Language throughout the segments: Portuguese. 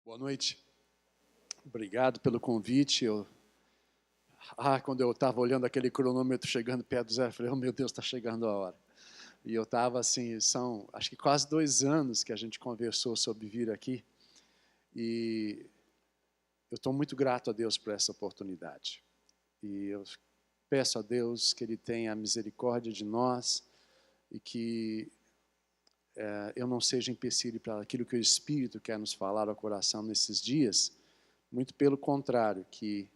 Boa noite. Obrigado pelo convite. Quando eu estava olhando aquele cronômetro chegando perto do zero, eu falei, oh meu Deus, está chegando a hora. E eu estava assim, são acho que quase 2 anos que a gente conversou sobre vir aqui. E eu estou muito grato a Deus por essa oportunidade. E eu peço a Deus que Ele tenha misericórdia de nós e que eu não seja empecilho para aquilo que o Espírito quer nos falar ao coração nesses dias. Muito pelo contrário, que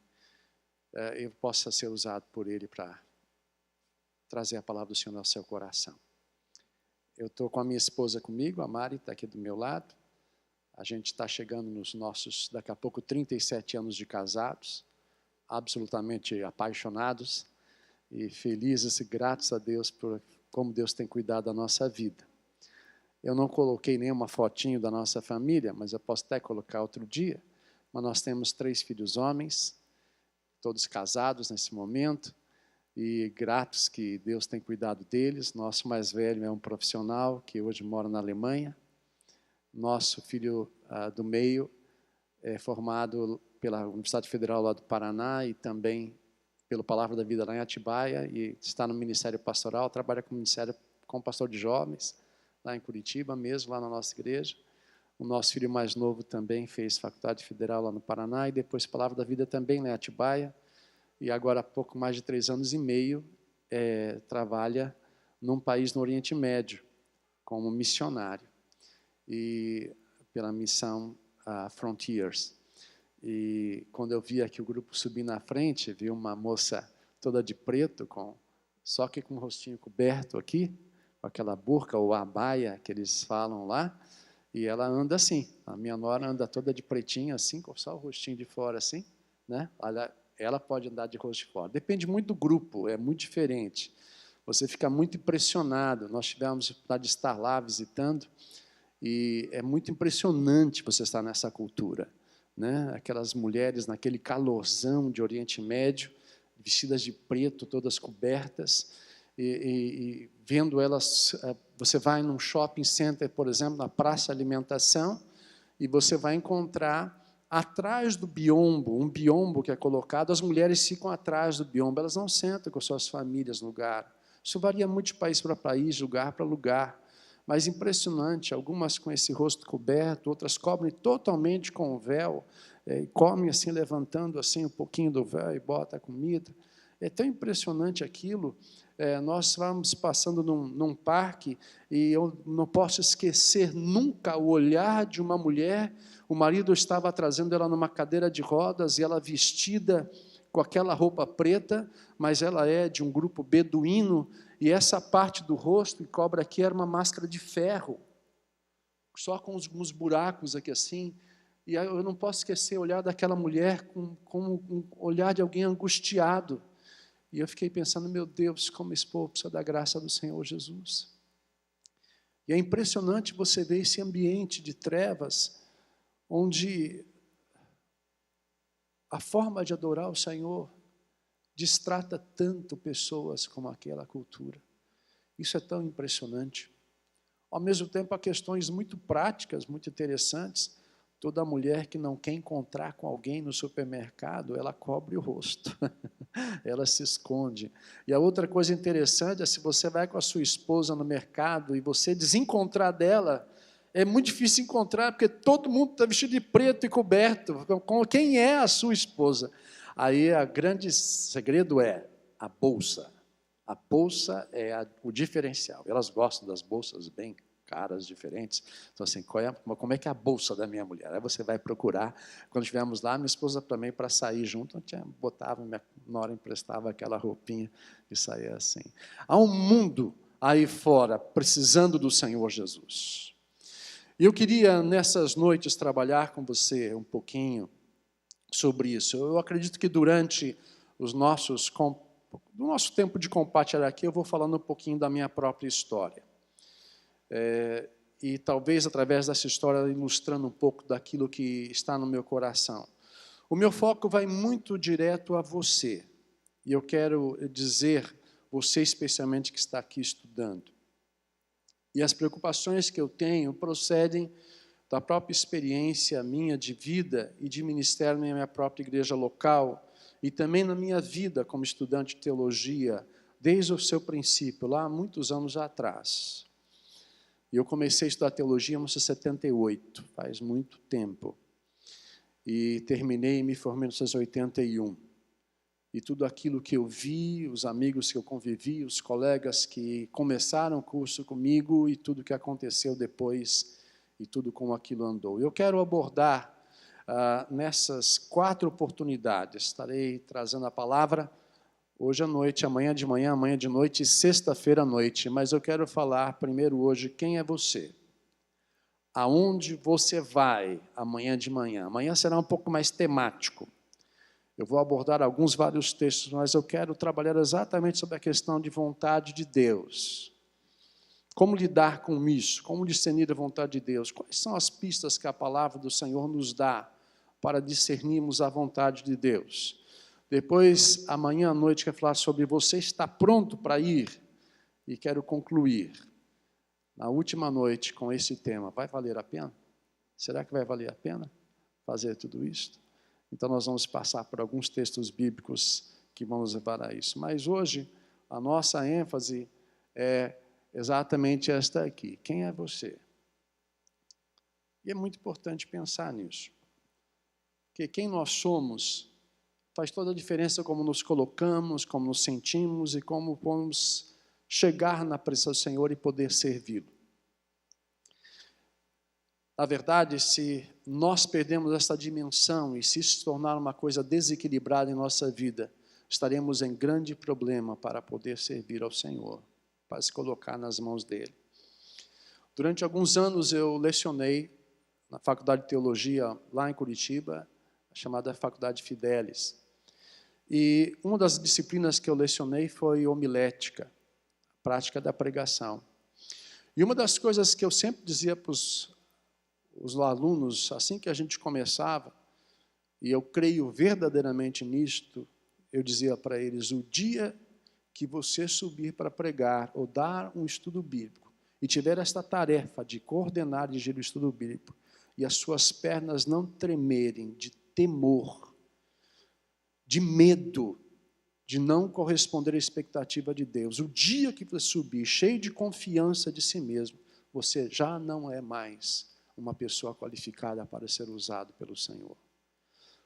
eu possa ser usado por Ele para trazer a palavra do Senhor ao seu coração. Eu estou com a minha esposa comigo, a Mari está aqui do meu lado. A gente está chegando nos nossos, daqui a pouco, 37 anos de casados, absolutamente apaixonados e felizes e gratos a Deus por como Deus tem cuidado da nossa vida. Eu não coloquei nenhuma fotinho da nossa família, mas eu posso até colocar outro dia. Mas nós temos 3 filhos homens, todos casados nesse momento, e gratos que Deus tem cuidado deles. Nosso mais velho é um profissional que hoje mora na Alemanha. Nosso filho do meio é formado pela Universidade Federal lá do Paraná e também pelo Palavra da Vida lá em Atibaia, e está no Ministério Pastoral, trabalha como pastor de jovens, lá em Curitiba mesmo, lá na nossa igreja. O nosso filho mais novo também fez Faculdade Federal lá no Paraná e depois Palavra da Vida também lá em Atibaia. E agora há pouco mais de 3 anos e meio trabalha num país no Oriente Médio como missionário e pela missão Frontiers. E quando eu vi aqui o grupo subir na frente, vi uma moça toda de preto, só que com o rostinho coberto aqui, com aquela burca ou abaia que eles falam lá, e ela anda assim. A minha nora anda toda de pretinho assim, com só o rostinho de fora assim, né? Ela pode andar de rosto de fora. Depende muito do grupo, é muito diferente. Você fica muito impressionado. Nós tivemos a oportunidade de estar lá visitando, e é muito impressionante você estar nessa cultura, né? Aquelas mulheres naquele calorzão de Oriente Médio, vestidas de preto, todas cobertas, e vendo elas, você vai num shopping center, por exemplo, na praça de alimentação, e você vai encontrar atrás do biombo, um biombo que é colocado, as mulheres ficam atrás do biombo, elas não sentam com suas famílias no lugar. Isso varia muito de país para país, lugar para lugar, mas impressionante, algumas com esse rosto coberto, outras cobrem totalmente com o véu, e comem assim, levantando assim um pouquinho do véu e bota a comida. É tão impressionante aquilo. Nós estávamos passando num parque e eu não posso esquecer nunca o olhar de uma mulher. O marido estava trazendo ela numa cadeira de rodas e ela vestida com aquela roupa preta, mas ela é de um grupo beduíno, e essa parte do rosto que cobre aqui era uma máscara de ferro, só com uns buracos aqui assim. E eu não posso esquecer o olhar daquela mulher com um olhar de alguém angustiado. E eu fiquei pensando, meu Deus, como esse povo precisa da graça do Senhor Jesus. E é impressionante você ver esse ambiente de trevas, onde a forma de adorar o Senhor distrata tanto pessoas como aquela cultura. Isso é tão impressionante. Ao mesmo tempo, há questões muito práticas, muito interessantes. Toda mulher que não quer encontrar com alguém no supermercado, ela cobre o rosto. Ela se esconde. E a outra coisa interessante é, se você vai com a sua esposa no mercado e você desencontrar dela, é muito difícil encontrar, porque todo mundo está vestido de preto e coberto. Quem é a sua esposa? Aí, o grande segredo é a bolsa. A bolsa é o diferencial. Elas gostam das bolsas bem caras, diferentes. Então, assim, como é que é a bolsa da minha mulher? Aí você vai procurar. Quando estivemos lá, minha esposa também, para sair junto, botava, minha nora emprestava aquela roupinha e saía assim. Há um mundo aí fora precisando do Senhor Jesus. E eu queria, nessas noites, trabalhar com você um pouquinho sobre isso. Eu acredito que durante o nosso tempo de compartilhar aqui, eu vou falando um pouquinho da minha própria história. E talvez, através dessa história, ilustrando um pouco daquilo que está no meu coração. O meu foco vai muito direto a você. E eu quero dizer, você especialmente que está aqui estudando. E as preocupações que eu tenho procedem da própria experiência minha de vida e de ministério na minha própria igreja local, e também na minha vida como estudante de teologia, desde o seu princípio, lá há muitos anos atrás. E eu comecei a estudar teologia em 1978, faz muito tempo. E terminei e me formei em 1981. E tudo aquilo que eu vi, os amigos que eu convivi, os colegas que começaram o curso comigo e tudo que aconteceu depois e tudo como aquilo andou. Eu quero abordar nessas 4 oportunidades, estarei trazendo a palavra hoje à noite, amanhã de manhã, amanhã de noite e sexta-feira à noite, mas eu quero falar primeiro hoje quem é você. Aonde você vai amanhã de manhã? Amanhã será um pouco mais temático. Eu vou abordar vários textos, mas eu quero trabalhar exatamente sobre a questão de vontade de Deus. Como lidar com isso? Como discernir a vontade de Deus? Quais são as pistas que a palavra do Senhor nos dá para discernirmos a vontade de Deus? Depois, amanhã à noite, quero falar sobre você está pronto para ir? E quero concluir, na última noite, com esse tema. Vai valer a pena? Será que vai valer a pena fazer tudo isso? Então, nós vamos passar por alguns textos bíblicos que vão nos levar a isso. Mas hoje, a nossa ênfase é exatamente esta aqui. Quem é você? E é muito importante pensar nisso. Porque quem nós somos faz toda a diferença como nos colocamos, como nos sentimos e como vamos chegar na presença do Senhor e poder servi-lo. Na verdade, se nós perdemos essa dimensão e se isso se tornar uma coisa desequilibrada em nossa vida, estaremos em grande problema para poder servir ao Senhor, para se colocar nas mãos dele. Durante alguns anos eu lecionei na Faculdade de Teologia lá em Curitiba, chamada Faculdade Fidelis. E uma das disciplinas que eu lecionei foi homilética, a prática da pregação. E uma das coisas que eu sempre dizia para os alunos, assim que a gente começava, e eu creio verdadeiramente nisto, eu dizia para eles, o dia que você subir para pregar ou dar um estudo bíblico e tiver esta tarefa de coordenar e dirigir o estudo bíblico e as suas pernas não tremerem de temor, de medo, de não corresponder à expectativa de Deus, o dia que você subir cheio de confiança de si mesmo, você já não é mais uma pessoa qualificada para ser usado pelo Senhor.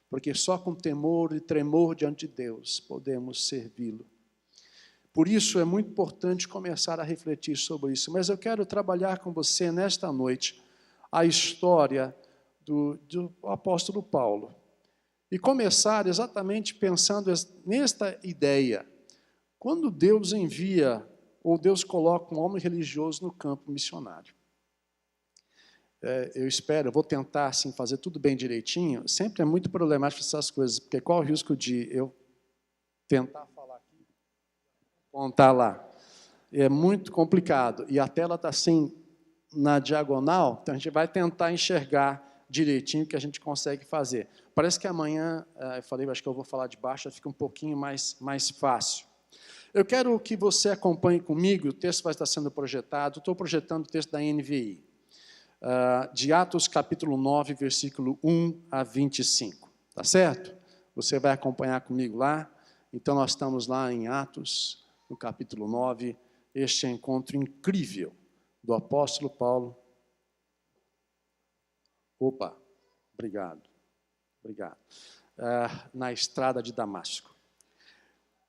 Porque só com temor e tremor diante de Deus podemos servi-lo. Por isso é muito importante começar a refletir sobre isso. Mas eu quero trabalhar com você nesta noite a história do apóstolo Paulo. E começar exatamente pensando nesta ideia. Quando Deus envia, ou Deus coloca um homem religioso no campo missionário. Eu vou tentar assim, fazer tudo bem direitinho. Sempre é muito problemático essas coisas, porque qual o risco de eu tentar falar aqui, apontar lá? É muito complicado. E a tela está assim, na diagonal, então a gente vai tentar enxergar direitinho o que a gente consegue fazer. Parece que amanhã, eu falei, acho que eu vou falar de baixo, fica um pouquinho mais fácil. Eu quero que você acompanhe comigo, o texto vai estar sendo projetado, estou projetando o texto da NVI. De Atos capítulo 9, versículo 1 a 25. Tá certo? Você vai acompanhar comigo lá. Então, nós estamos lá em Atos, no capítulo 9, este encontro incrível do apóstolo Paulo. Opa, obrigado. Na estrada de Damasco.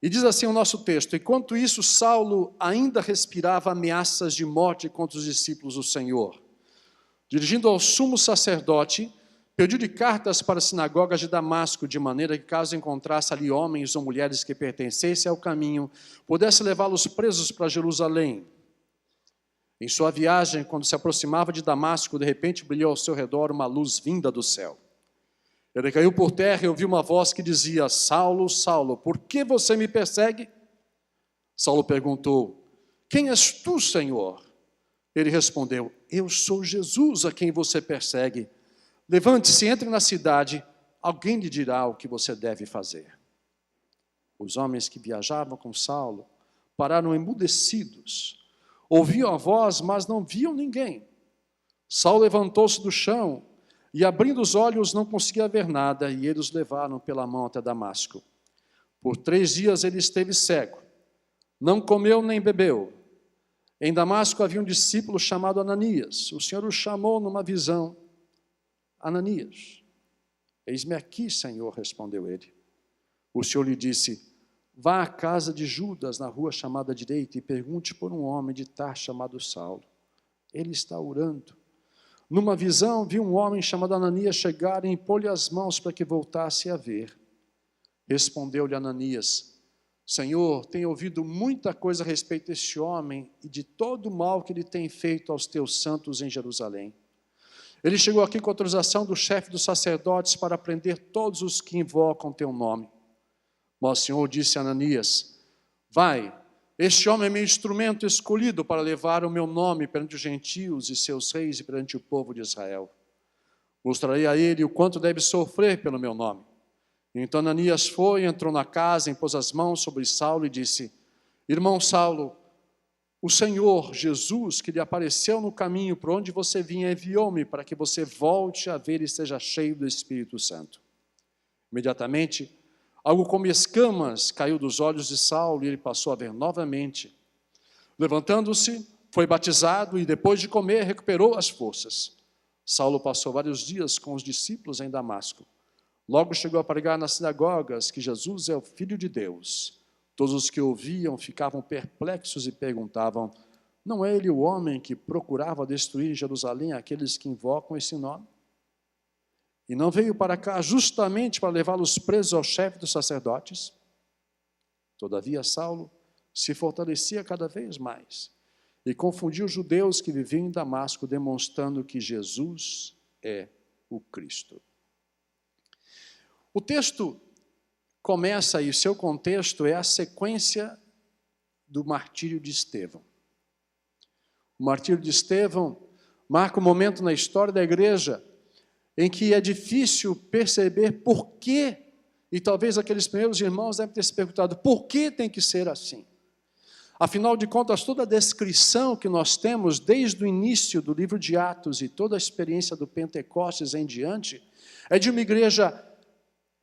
E diz assim o nosso texto, enquanto isso, Saulo ainda respirava ameaças de morte contra os discípulos do Senhor. Dirigindo ao sumo sacerdote, pediu-lhe cartas para as sinagogas de Damasco, de maneira que, caso encontrasse ali homens ou mulheres que pertencessem ao caminho, pudesse levá-los presos para Jerusalém. Em sua viagem, quando se aproximava de Damasco, de repente brilhou ao seu redor uma luz vinda do céu. Ele caiu por terra e ouviu uma voz que dizia, Saulo, Saulo, por que você me persegue? Saulo perguntou, quem és tu, Senhor? Ele respondeu, eu sou Jesus a quem você persegue. Levante-se, entre na cidade, alguém lhe dirá o que você deve fazer. Os homens que viajavam com Saulo pararam emudecidos. Ouviam a voz, mas não viam ninguém. Saulo levantou-se do chão e, abrindo os olhos, não conseguia ver nada, e eles o levaram pela mão até Damasco. Por 3 dias ele esteve cego, não comeu nem bebeu. Em Damasco havia um discípulo chamado Ananias. O Senhor o chamou numa visão. Ananias. Eis-me aqui, Senhor, respondeu ele. O Senhor lhe disse, vá à casa de Judas, na rua chamada direita, e pergunte por um homem de Tarso chamado Saulo. Ele está orando. Numa visão, vi um homem chamado Ananias chegar e impor-lhe as mãos para que voltasse a ver. Respondeu-lhe Ananias, Senhor, tenho ouvido muita coisa a respeito deste homem e de todo o mal que ele tem feito aos teus santos em Jerusalém. Ele chegou aqui com autorização do chefe dos sacerdotes para prender todos os que invocam teu nome. Mas o Senhor disse a Ananias, vai, este homem é meu instrumento escolhido para levar o meu nome perante os gentios e seus reis e perante o povo de Israel. Mostrarei a ele o quanto deve sofrer pelo meu nome. Então Ananias foi, entrou na casa, impôs as mãos sobre Saulo e disse, irmão Saulo, o Senhor Jesus, que lhe apareceu no caminho por onde você vinha, enviou-me para que você volte a ver e esteja cheio do Espírito Santo. Imediatamente, algo como escamas caiu dos olhos de Saulo e ele passou a ver novamente. Levantando-se, foi batizado e depois de comer recuperou as forças. Saulo passou vários dias com os discípulos em Damasco. Logo chegou a pregar nas sinagogas que Jesus é o Filho de Deus. Todos os que ouviam ficavam perplexos e perguntavam, não é ele o homem que procurava destruir em Jerusalém aqueles que invocam esse nome? E não veio para cá justamente para levá-los presos ao chefe dos sacerdotes? Todavia Saulo se fortalecia cada vez mais e confundia os judeus que viviam em Damasco, demonstrando que Jesus é o Cristo. O texto começa e o seu contexto é a sequência do martírio de Estevão. O martírio de Estevão marca um momento na história da igreja em que é difícil perceber por que, e talvez aqueles primeiros irmãos devem ter se perguntado, por que tem que ser assim? Afinal de contas, toda a descrição que nós temos desde o início do livro de Atos e toda a experiência do Pentecostes em diante, é de uma igreja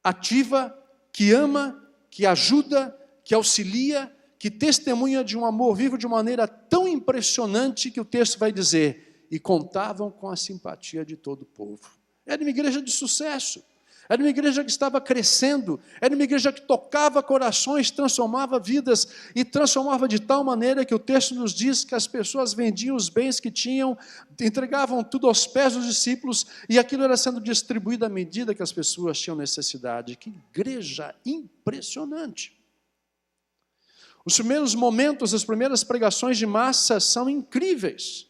ativa, que ama, que ajuda, que auxilia, que testemunha de um amor vivo de uma maneira tão impressionante que o texto vai dizer, e contavam com a simpatia de todo o povo. Era uma igreja de sucesso, era uma igreja que estava crescendo, era uma igreja que tocava corações, transformava vidas, e transformava de tal maneira que o texto nos diz que as pessoas vendiam os bens que tinham, entregavam tudo aos pés dos discípulos, e aquilo era sendo distribuído à medida que as pessoas tinham necessidade. Que igreja impressionante! Os primeiros momentos, as primeiras pregações de massa são incríveis.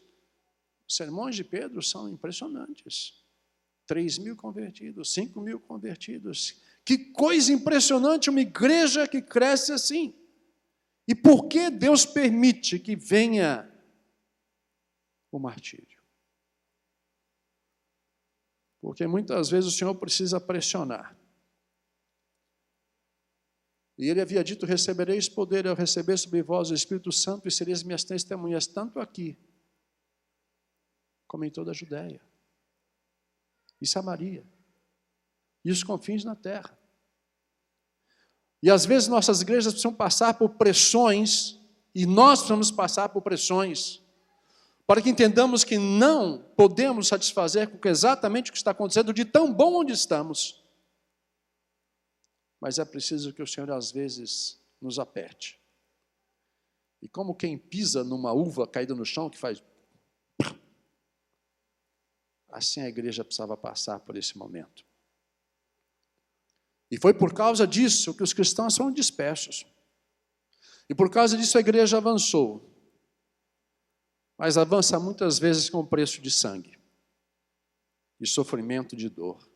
Os sermões de Pedro são impressionantes. 3.000 convertidos, 5.000 convertidos. Que coisa impressionante, uma igreja que cresce assim. E por que Deus permite que venha o martírio? Porque muitas vezes o Senhor precisa pressionar. E ele havia dito, recebereis poder ao receber sobre vós o Espírito Santo e sereis minhas testemunhas, tanto aqui, como em toda a Judéia e Samaria, e os confins na terra. E às vezes nossas igrejas precisam passar por pressões, e nós precisamos passar por pressões, para que entendamos que não podemos satisfazer com exatamente o que está acontecendo, de tão bom onde estamos. Mas é preciso que o Senhor às vezes nos aperte. E como quem pisa numa uva caída no chão, que faz... Assim a igreja precisava passar por esse momento. E foi por causa disso que os cristãos foram dispersos. E por causa disso a igreja avançou. Mas avança muitas vezes com o preço de sangue. E sofrimento de dor.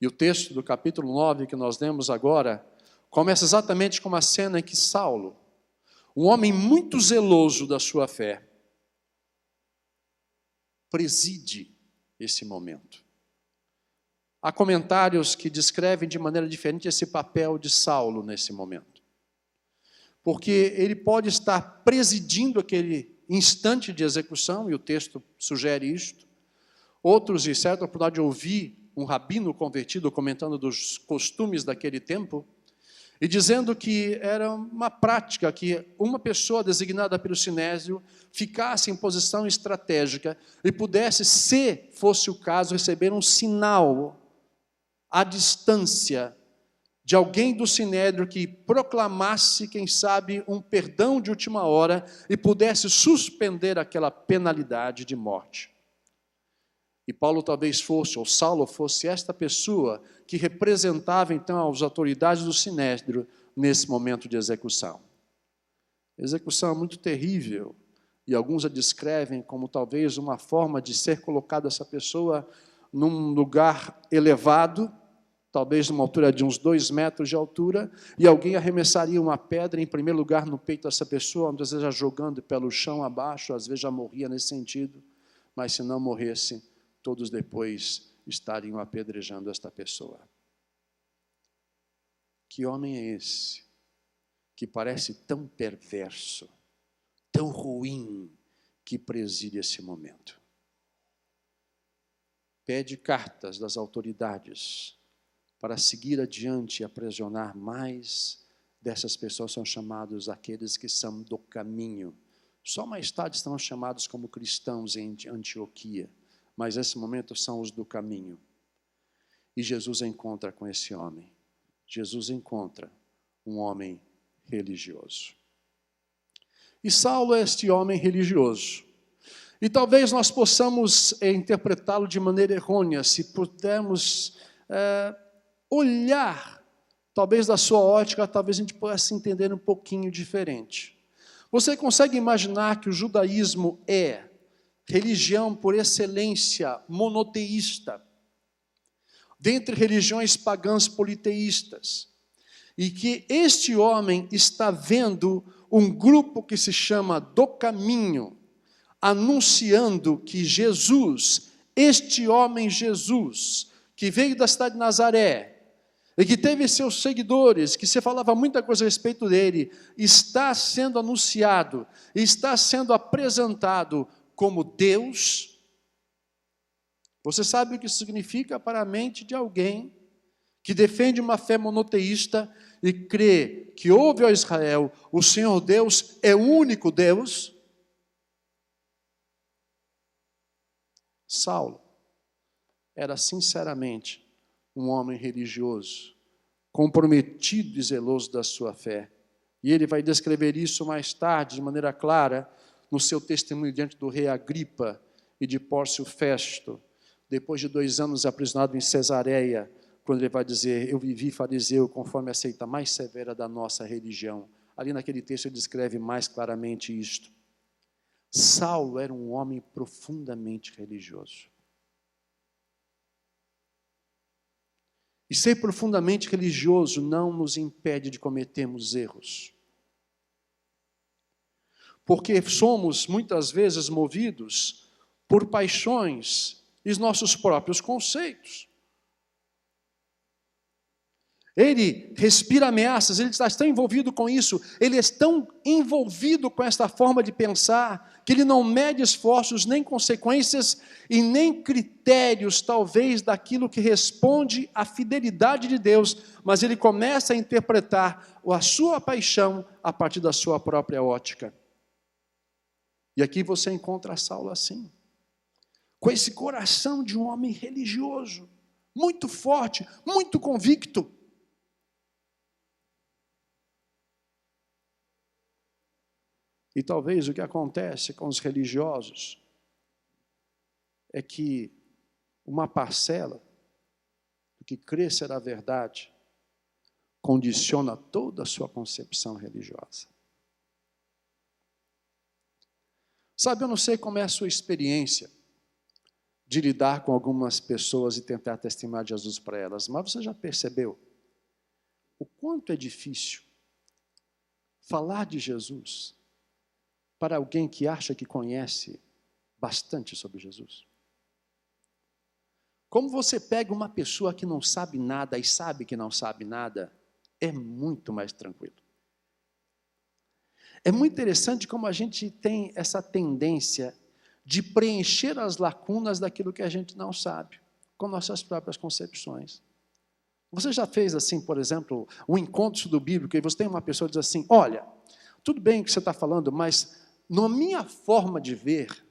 E o texto do capítulo 9 que nós lemos agora, começa exatamente com uma cena em que Saulo, um homem muito zeloso da sua fé, preside esse momento. Há comentários que descrevem de maneira diferente esse papel de Saulo nesse momento. Porque ele pode estar presidindo aquele instante de execução, e o texto sugere isto. Outros disseram a oportunidade de ouvir um rabino convertido comentando dos costumes daquele tempo, e dizendo que era uma prática que uma pessoa designada pelo Sinédrio ficasse em posição estratégica e pudesse, se fosse o caso, receber um sinal à distância de alguém do Sinédrio que proclamasse, quem sabe, um perdão de última hora e pudesse suspender aquela penalidade de morte. E Paulo talvez fosse, ou Saulo fosse, esta pessoa que representava então as autoridades do Sinédrio nesse momento de execução. A execução é muito terrível, e alguns a descrevem como talvez uma forma de ser colocada essa pessoa num lugar elevado, talvez numa altura de uns 2 metros de altura, e alguém arremessaria uma pedra, em primeiro lugar, no peito dessa pessoa, muitas vezes já jogando pelo chão abaixo, às vezes já morria nesse sentido, mas se não morresse, todos depois estariam apedrejando esta pessoa. Que homem é esse, que parece tão perverso, tão ruim, que preside esse momento? Pede cartas das autoridades para seguir adiante e aprisionar mais dessas pessoas. São chamados aqueles que são do caminho. Só mais tarde estão chamados como cristãos em Antioquia, mas nesse momento são os do caminho. E Jesus encontra com esse homem. Jesus encontra um homem religioso. E Saulo é este homem religioso. E talvez nós possamos interpretá-lo de maneira errônea, se pudermos olhar, talvez da sua ótica, talvez a gente possa entender um pouquinho diferente. Você consegue imaginar que o judaísmo é religião por excelência monoteísta, dentre religiões pagãs politeístas, e que este homem está vendo um grupo que se chama do caminho, anunciando que Jesus, este homem Jesus, que veio da cidade de Nazaré, e que teve seus seguidores, que se falava muita coisa a respeito dele, está sendo anunciado, está sendo apresentado como Deus. Você sabe o que isso significa para a mente de alguém que defende uma fé monoteísta e crê que ouve a Israel, o Senhor Deus é o único Deus? Saulo era sinceramente um homem religioso, comprometido e zeloso da sua fé. E ele vai descrever isso mais tarde, de maneira clara, no seu testemunho diante do rei Agripa e de Pórcio Festo, depois de 2 anos aprisionado em Cesareia, quando ele vai dizer: eu vivi fariseu conforme a seita mais severa da nossa religião. Ali naquele texto ele descreve mais claramente isto. Saulo era um homem profundamente religioso. E ser profundamente religioso não nos impede de cometermos erros. Porque somos, muitas vezes, movidos por paixões e os nossos próprios conceitos. Ele respira ameaças, ele está tão envolvido com isso, ele é tão envolvido com esta forma de pensar, que ele não mede esforços, nem consequências e nem critérios, talvez, daquilo que responde à fidelidade de Deus, mas ele começa a interpretar a sua paixão a partir da sua própria ótica. E aqui você encontra Saulo assim, com esse coração de um homem religioso, muito forte, muito convicto. E talvez o que acontece com os religiosos é que uma parcela do que crê ser a verdade condiciona toda a sua concepção religiosa. Sabe, eu não sei como é a sua experiência de lidar com algumas pessoas e tentar testemunhar Jesus para elas, mas você já percebeu o quanto é difícil falar de Jesus para alguém que acha que conhece bastante sobre Jesus? Como você pega uma pessoa que não sabe nada e sabe que não sabe nada, é muito mais tranquilo. É muito interessante como a gente tem essa tendência de preencher as lacunas daquilo que a gente não sabe, com nossas próprias concepções. Você já fez assim, por exemplo, um encontro estudo bíblico, e você tem uma pessoa que diz assim, olha, tudo bem o que você está falando, mas na minha forma de ver,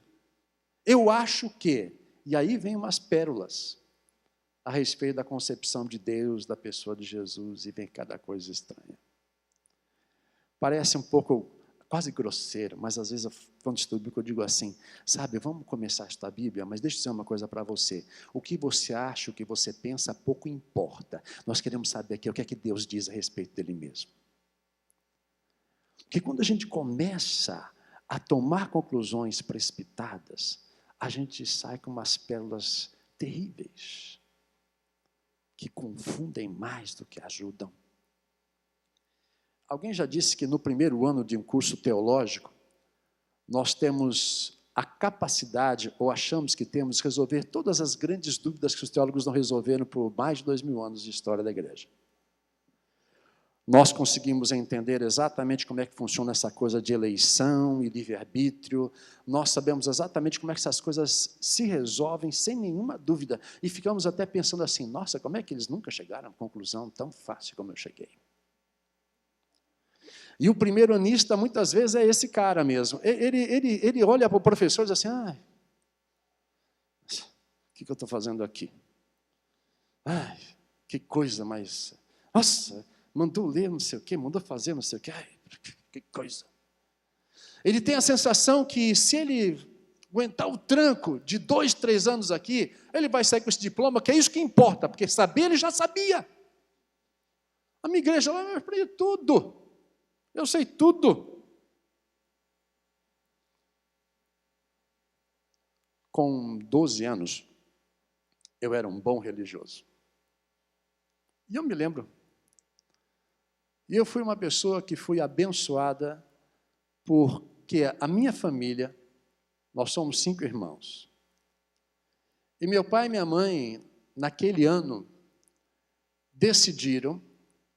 eu acho que... E aí vem umas pérolas a respeito da concepção de Deus, da pessoa de Jesus, e vem cada coisa estranha. Parece um pouco, quase grosseiro, mas às vezes, quando estudo bíblico, eu digo assim, sabe, vamos começar a estudar a Bíblia, mas deixa eu dizer uma coisa para você. O que você acha, o que você pensa, pouco importa. Nós queremos saber aqui o que é que Deus diz a respeito dele mesmo. Porque quando a gente começa a tomar conclusões precipitadas, a gente sai com umas pérolas terríveis, que confundem mais do que ajudam. Alguém já disse que no primeiro ano de um curso teológico, nós temos a capacidade, ou achamos que temos, de resolver todas as grandes dúvidas que os teólogos não resolveram por mais de 2000 anos de história da igreja. Nós conseguimos entender exatamente como é que funciona essa coisa de eleição e livre-arbítrio. Nós sabemos exatamente como é que essas coisas se resolvem sem nenhuma dúvida. E ficamos até pensando assim, nossa, como é que eles nunca chegaram a uma conclusão tão fácil como eu cheguei? E o primeiro anista, muitas vezes, é esse cara mesmo. Ele olha para o professor e diz assim, o que eu estou fazendo aqui? Ai, que coisa mais... Nossa... Mandou ler não sei o quê, mandou fazer não sei o quê. Ai, que coisa. Ele tem a sensação que se ele aguentar o tranco de 2, 3 anos aqui, ele vai sair com esse diploma, que é isso que importa, porque saber ele já sabia. A minha igreja lá, eu aprendi tudo. Eu sei tudo. Com 12 anos, eu era um bom religioso. E eu me lembro, e eu fui uma pessoa que fui abençoada porque a minha família, nós somos 5 irmãos. E meu pai e minha mãe, naquele ano, decidiram,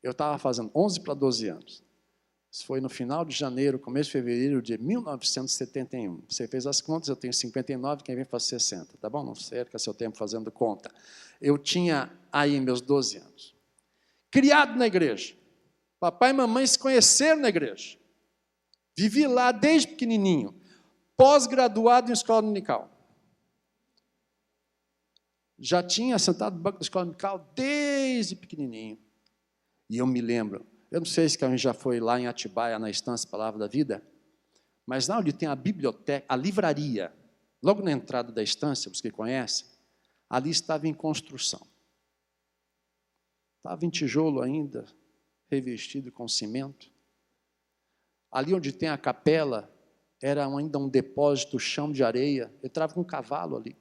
eu estava fazendo 11 para 12 anos. Isso foi no final de janeiro, começo de fevereiro de 1971. Você fez as contas, eu tenho 59, quem vem faz 60, tá bom? Não perca seu tempo fazendo conta. Eu tinha aí meus 12 anos. Criado na igreja. Papai e mamãe se conheceram na igreja. Vivi lá desde pequenininho. Pós-graduado em escola dominical. Já tinha sentado no banco da escola dominical desde pequenininho. E eu me lembro, eu não sei se a gente já foi lá em Atibaia, na Estância Palavra da Vida, mas lá onde tem a biblioteca, a livraria, logo na entrada da estância, os que conhecem, ali estava em construção. Estava em tijolo ainda, revestido com cimento. Ali onde tem a capela, era ainda um depósito, chão de areia. Eu entrava com um cavalo ali.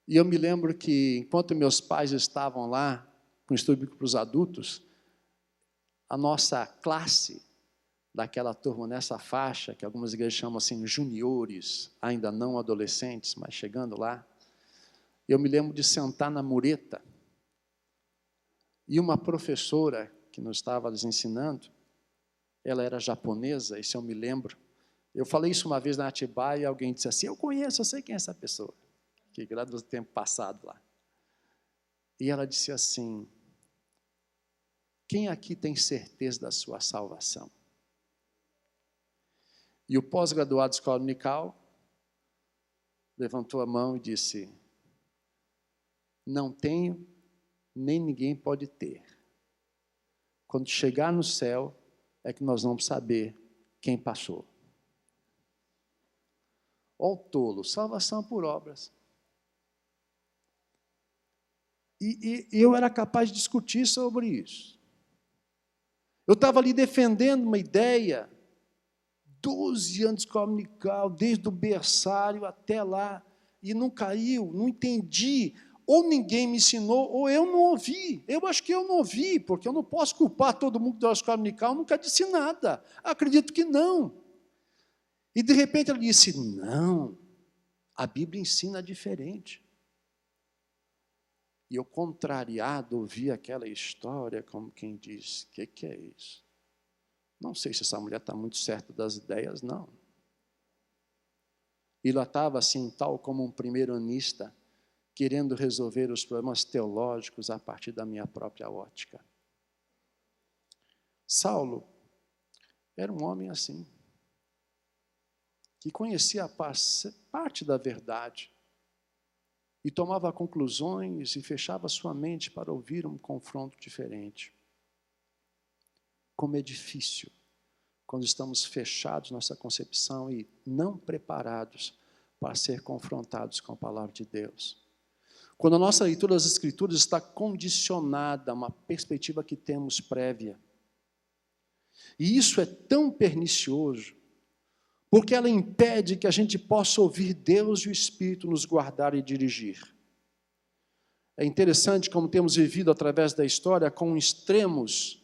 E eu me lembro que, enquanto meus pais estavam lá, com estudo bíblico para os adultos, a nossa classe, daquela turma nessa faixa, que algumas igrejas chamam assim, juniores, ainda não adolescentes, mas chegando lá, eu me lembro de sentar na mureta, e uma professora que nos estava nos ensinando, ela era japonesa, isso eu me lembro. Eu falei isso uma vez na Atibaia e alguém disse assim, eu conheço, eu sei quem é essa pessoa, que graças ao tempo passado lá. E ela disse assim, quem aqui tem certeza da sua salvação? E o pós-graduado de escola dominical levantou a mão e disse, não tenho, nem ninguém pode ter. Quando chegar no céu, é que nós vamos saber quem passou. Ó o tolo, salvação por obras. E eu era capaz de discutir sobre isso. Eu estava ali defendendo uma ideia, 12 anos de escola dominical, desde o berçário até lá, e não caiu, não entendi. Ou ninguém me ensinou, ou eu não ouvi. Eu acho que eu não ouvi, porque eu não posso culpar todo mundo da escola dominical, nunca disse nada. Acredito que não. E de repente ela disse, não, a Bíblia ensina diferente. E eu, contrariado, ouvi aquela história como quem diz, o que é isso? Não sei se essa mulher está muito certa das ideias, não. E ela estava assim, tal como um primeiro-anista, querendo resolver os problemas teológicos a partir da minha própria ótica. Saulo era um homem assim, que conhecia a parte da verdade e tomava conclusões e fechava sua mente para ouvir um confronto diferente. Como é difícil quando estamos fechados nessa concepção e não preparados para ser confrontados com a palavra de Deus. Quando a nossa leitura das Escrituras está condicionada a uma perspectiva que temos prévia. E isso é tão pernicioso, porque ela impede que a gente possa ouvir Deus e o Espírito nos guardar e dirigir. É interessante como temos vivido através da história com extremos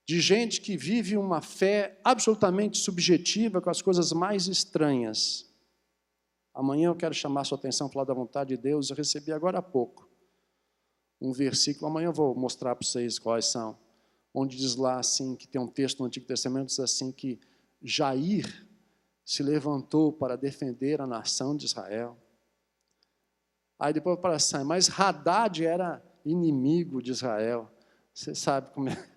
de gente que vive uma fé absolutamente subjetiva com as coisas mais estranhas. Amanhã eu quero chamar a sua atenção para falar da vontade de Deus. Eu recebi agora há pouco um versículo, amanhã eu vou mostrar para vocês quais são, onde diz lá assim, que tem um texto no Antigo Testamento, diz assim que Jair se levantou para defender a nação de Israel. Aí depois para assim, mas Hadad era inimigo de Israel. Você sabe como é.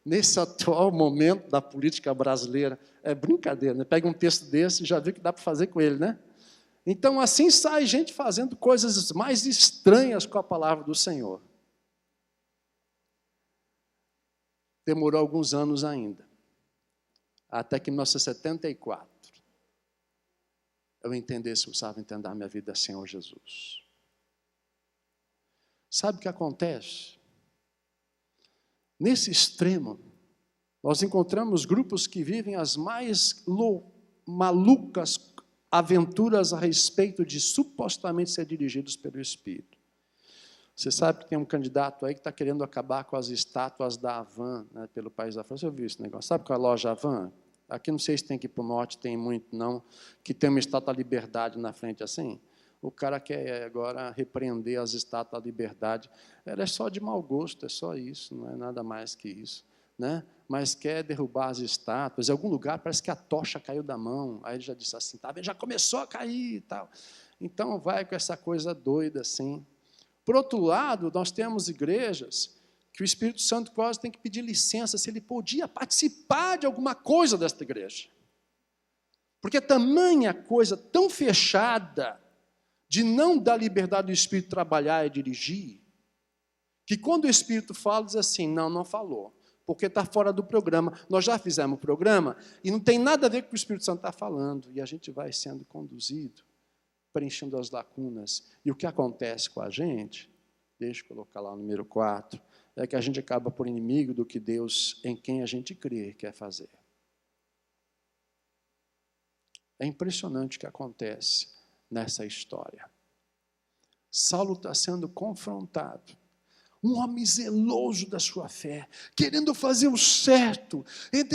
Nesse atual momento da política brasileira, é brincadeira, né? Pega um texto desse e já vê o que dá para fazer com ele, né? Então, assim sai gente fazendo coisas mais estranhas com a palavra do Senhor. Demorou alguns anos ainda, até que em 1974, eu entendesse, eu precisava entender a minha vida Senhor Jesus. Sabe o que acontece? Nesse extremo, nós encontramos grupos que vivem as mais malucas aventuras a respeito de supostamente ser dirigidos pelo Espírito. Você sabe que tem um candidato aí que está querendo acabar com as estátuas da Havan, né, pelo país da França. Eu vi esse negócio. Sabe qual é a loja Havan? Aqui não sei se tem que ir para o norte, tem muito não, que tem uma estátua da Liberdade na frente assim. O cara quer agora repreender as estátuas da Liberdade. Ela é só de mau gosto, é só isso, não é nada mais que isso. Né? Mas quer derrubar as estátuas. Em algum lugar parece que a tocha caiu da mão. Aí ele já disse assim, tá vendo? Já começou a cair e tal. Então vai com essa coisa doida assim. Por outro lado, nós temos igrejas que o Espírito Santo quase tem que pedir licença se ele podia participar de alguma coisa desta igreja. Porque tamanha coisa tão fechada de não dar liberdade do Espírito trabalhar e dirigir, que quando o Espírito fala, diz assim, não falou, porque está fora do programa. Nós já fizemos o programa e não tem nada a ver com o que o Espírito Santo está falando. E a gente vai sendo conduzido, preenchendo as lacunas. E o que acontece com a gente, deixa eu colocar lá o número 4, é que a gente acaba por inimigo do que Deus, em quem a gente crê, quer fazer. É impressionante o que acontece nessa história. Saulo está sendo confrontado. Um homem zeloso da sua fé, querendo fazer o certo,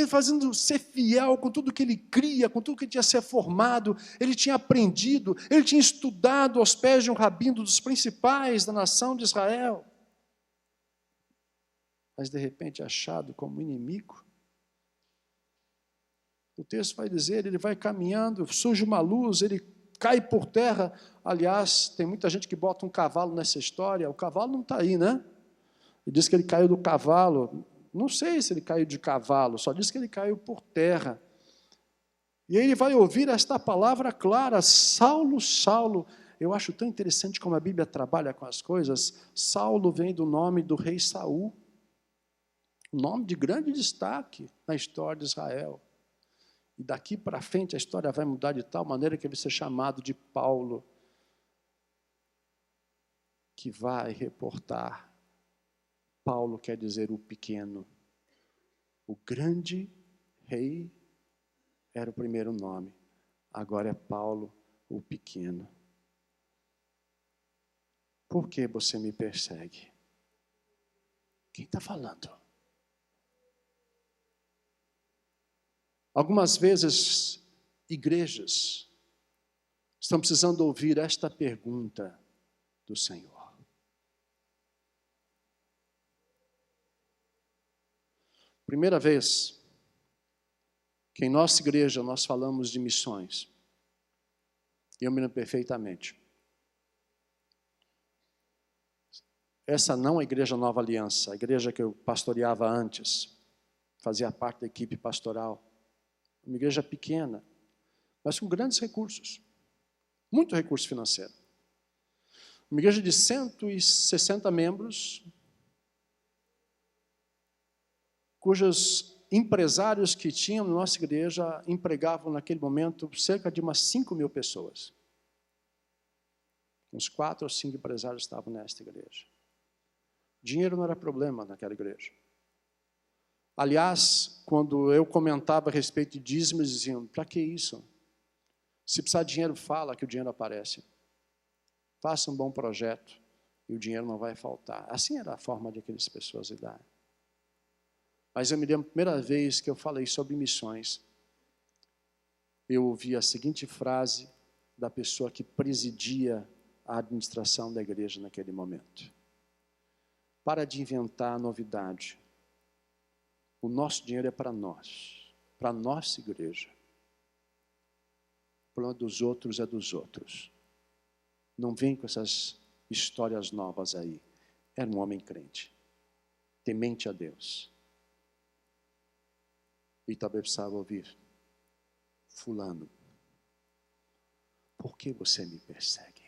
fazendo ser fiel com tudo que ele cria, com tudo que ele tinha se formado, ele tinha aprendido, ele tinha estudado aos pés de um rabino dos principais da nação de Israel. Mas de repente achado como inimigo. O texto vai dizer, ele vai caminhando, surge uma luz, ele cai por terra. Aliás, tem muita gente que bota um cavalo nessa história, o cavalo não está aí, né? E diz que ele caiu do cavalo. Não sei se ele caiu de cavalo, só diz que ele caiu por terra. E aí ele vai ouvir esta palavra clara, Saulo, Saulo. Eu acho tão interessante como a Bíblia trabalha com as coisas. Saulo vem do nome do rei Saul. Um nome de grande destaque na história de Israel. E daqui para frente a história vai mudar de tal maneira que ele vai ser chamado de Paulo, que vai reportar. Paulo quer dizer o pequeno. O grande rei era o primeiro nome. Agora é Paulo, o pequeno. Por que você me persegue? Quem está falando? Algumas vezes, igrejas estão precisando ouvir esta pergunta do Senhor. Primeira vez que em nossa igreja nós falamos de missões. Eu me lembro perfeitamente. Essa não é a igreja Nova Aliança, a igreja que eu pastoreava antes, fazia parte da equipe pastoral. Uma igreja pequena, mas com grandes recursos, muito recurso financeiro. Uma igreja de 160 membros, cujos empresários que tinham na nossa igreja empregavam naquele momento cerca de umas 5.000 pessoas. Uns 4 ou 5 empresários estavam nesta igreja. Dinheiro não era problema naquela igreja. Aliás, quando eu comentava a respeito de dízimo, eles diziam, para que isso? Se precisar de dinheiro, fala que o dinheiro aparece. Faça um bom projeto e o dinheiro não vai faltar. Assim era a forma de aquelas pessoas lidarem. Mas eu me lembro, a primeira vez que eu falei sobre missões, eu ouvi a seguinte frase da pessoa que presidia a administração da igreja naquele momento. Para de inventar novidade. O nosso dinheiro é para nós, para a nossa igreja. O problema dos outros é dos outros. Não vem com essas histórias novas aí. Era um homem crente, temente a Deus. E também precisava ouvir, fulano, por que você me persegue?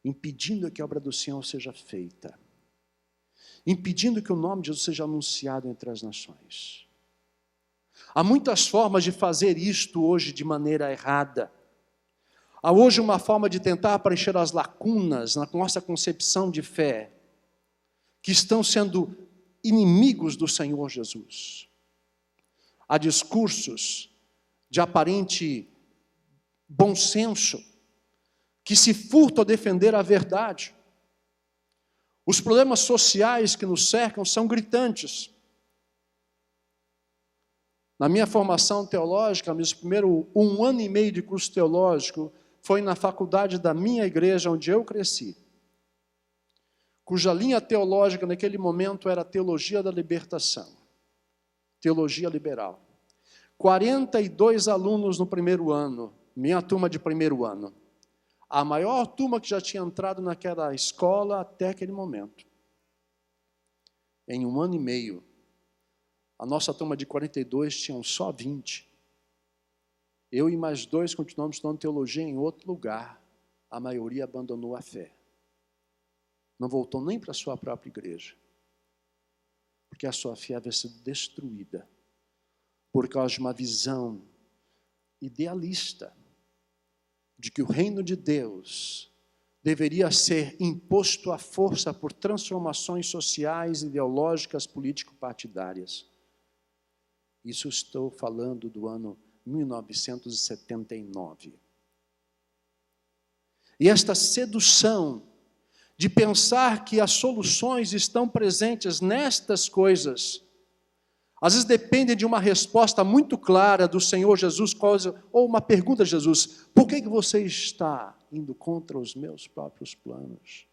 Impedindo que a obra do Senhor seja feita. Impedindo que o nome de Jesus seja anunciado entre as nações. Há muitas formas de fazer isto hoje de maneira errada. Há hoje uma forma de tentar preencher as lacunas na nossa concepção de fé, que estão sendo inimigos do Senhor Jesus. Há discursos de aparente bom senso, que se furtam a defender a verdade. Os problemas sociais que nos cercam são gritantes. Na minha formação teológica, meu primeiro 1 ano e meio de curso teológico, foi na faculdade da minha igreja, onde eu cresci, cuja linha teológica naquele momento era a teologia da libertação, teologia liberal. 42 alunos no primeiro ano, minha turma de primeiro ano. A maior turma que já tinha entrado naquela escola até aquele momento. Em 1 ano e meio, a nossa turma de 42 tinham só 20. Eu e mais 2 continuamos estudando teologia em outro lugar. A maioria abandonou a fé. Não voltou nem para a sua própria igreja. Porque a sua fé havia sido destruída por causa de uma visão idealista de que o reino de Deus deveria ser imposto à força por transformações sociais, ideológicas, político-partidárias. Isso estou falando do ano 1979. E esta sedução de pensar que as soluções estão presentes nestas coisas, às vezes dependem de uma resposta muito clara do Senhor Jesus, ou uma pergunta de Jesus, por que você está indo contra os meus próprios planos?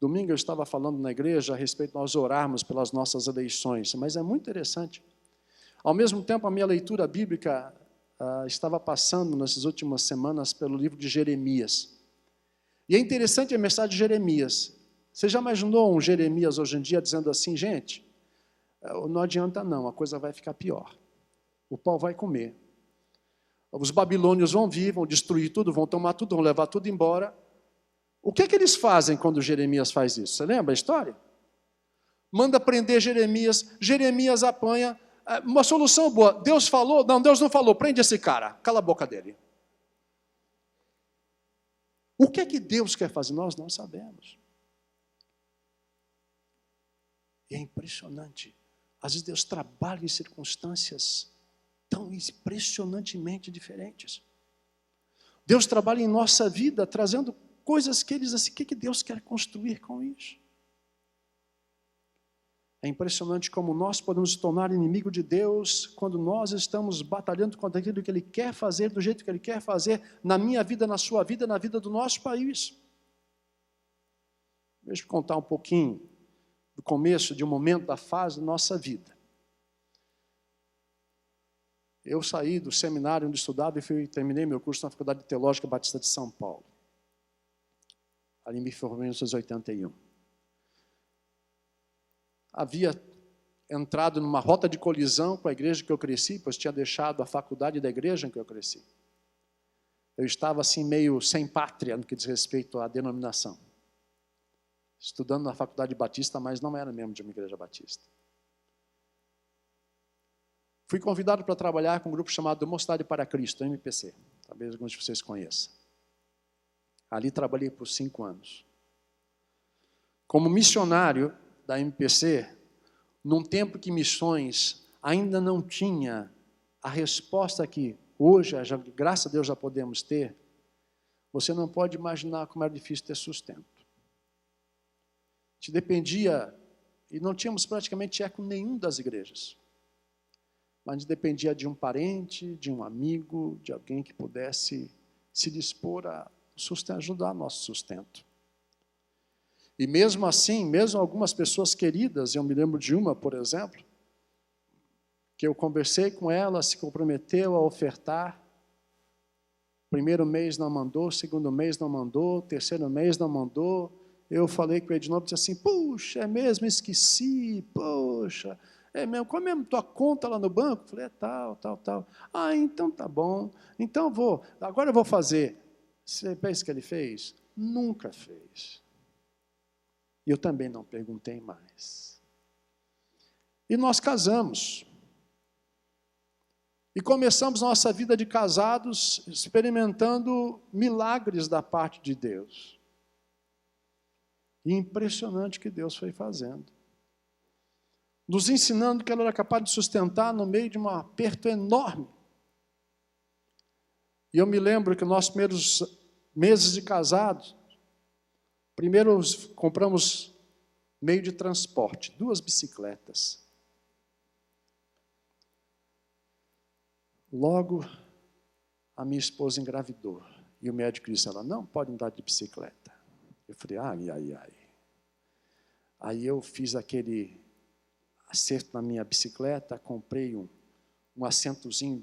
Domingo eu estava falando na igreja a respeito de nós orarmos pelas nossas eleições, mas é muito interessante. Ao mesmo tempo, a minha leitura bíblica estava passando nessas últimas semanas pelo livro de Jeremias. E é interessante a mensagem de Jeremias. Você já imaginou um Jeremias hoje em dia dizendo assim, gente, não adianta não, a coisa vai ficar pior. O pau vai comer. Os babilônios vão vir, vão destruir tudo, vão tomar tudo, vão levar tudo embora. O que é que eles fazem quando Jeremias faz isso? Você lembra a história? Manda prender Jeremias, Jeremias apanha. Uma solução boa. Deus falou? Não, Deus não falou. Prende esse cara, cala a boca dele. O que é que Deus quer fazer? Nós não sabemos. E é impressionante. Às vezes Deus trabalha em circunstâncias tão impressionantemente diferentes. Deus trabalha em nossa vida, trazendo coisas que eles assim, o que Deus quer construir com isso? É impressionante como nós podemos nos tornar inimigo de Deus quando nós estamos batalhando contra aquilo que Ele quer fazer, do jeito que Ele quer fazer, na minha vida, na sua vida, na vida do nosso país. Deixa eu contar um pouquinho do começo de um momento da fase da nossa vida. Eu saí do seminário onde estudava e terminei meu curso na Faculdade Teológica Batista de São Paulo. Ali me formei em 1981. Havia entrado numa rota de colisão com a igreja que eu cresci, pois tinha deixado a faculdade da igreja em que eu cresci. Eu estava assim meio sem pátria no que diz respeito à denominação. Estudando na Faculdade Batista, mas não era membro de uma igreja batista. Fui convidado para trabalhar com um grupo chamado Mocidade para Cristo, MPC. Talvez alguns de vocês conheçam. Ali trabalhei por 5 anos. Como missionário da MPC, num tempo que missões ainda não tinha a resposta que hoje, graças a Deus, já podemos ter, você não pode imaginar como era difícil ter sustento. A gente dependia, e não tínhamos praticamente eco nenhum das igrejas, mas a gente dependia de um parente, de um amigo, de alguém que pudesse se dispor a ajudar nosso sustento. E mesmo assim, mesmo algumas pessoas queridas, eu me lembro de uma, por exemplo, que eu conversei com ela, se comprometeu a ofertar. Primeiro mês não mandou, segundo mês não mandou, terceiro mês não mandou. Eu falei com ele de novo, disse assim, puxa, é mesmo, esqueci, puxa, é mesmo, qual é mesmo tua conta lá no banco? Eu falei, é tal. Ah, então tá bom, então agora eu vou fazer. Você pensa que ele fez? Nunca fez. E eu também não perguntei mais. E nós casamos. E começamos nossa vida de casados experimentando milagres da parte de Deus. E impressionante que Deus foi fazendo. Nos ensinando que ela era capaz de sustentar no meio de um aperto enorme. E eu me lembro que nos nossos primeiros meses de casados, primeiro compramos meio de transporte, 2 bicicletas. Logo, a minha esposa engravidou. E o médico disse, ela não pode andar de bicicleta. Eu falei, ai. Aí eu fiz aquele acerto na minha bicicleta, comprei um assentozinho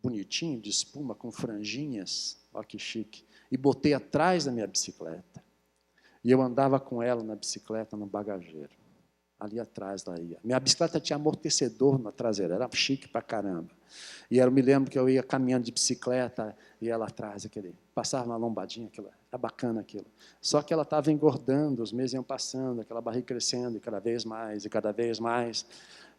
bonitinho, de espuma, com franjinhas, olha que chique, e botei atrás da minha bicicleta. E eu andava com ela na bicicleta, no bagageiro. Ali atrás, lá ia. Minha bicicleta tinha amortecedor na traseira, era chique pra caramba. E eu me lembro que eu ia caminhando de bicicleta, e ela atrás, passava uma lombadinha, era bacana aquilo. Só que ela estava engordando, os meses iam passando, aquela barriga crescendo, e cada vez mais.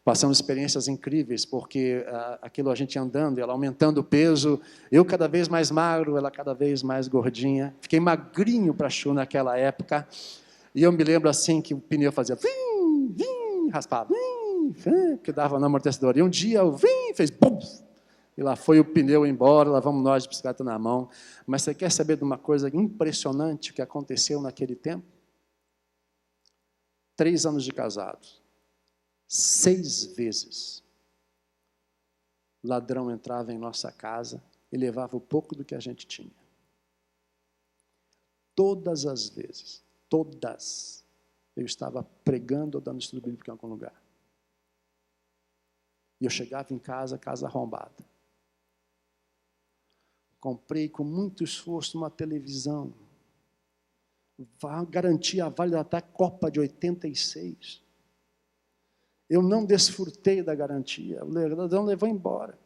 Passamos experiências incríveis, porque aquilo a gente andando, ela aumentando o peso, eu cada vez mais magro, ela cada vez mais gordinha. Fiquei magrinho para Chu naquela época, e eu me lembro assim que o pneu fazia raspava, que dava no amortecedor. E um dia o fez bum, e lá foi o pneu embora, lá vamos nós de bicicleta na mão. Mas você quer saber de uma coisa impressionante que aconteceu naquele tempo? 3 anos de casados. 6 vezes, ladrão entrava em nossa casa e levava o pouco do que a gente tinha. Todas as vezes, todas, eu estava pregando ou dando estudo bíblico em algum lugar. E eu chegava em casa arrombada. Comprei com muito esforço uma televisão. Garantia válida até a Copa de 86. Eu não desfrutei da garantia. O ladrão levou embora.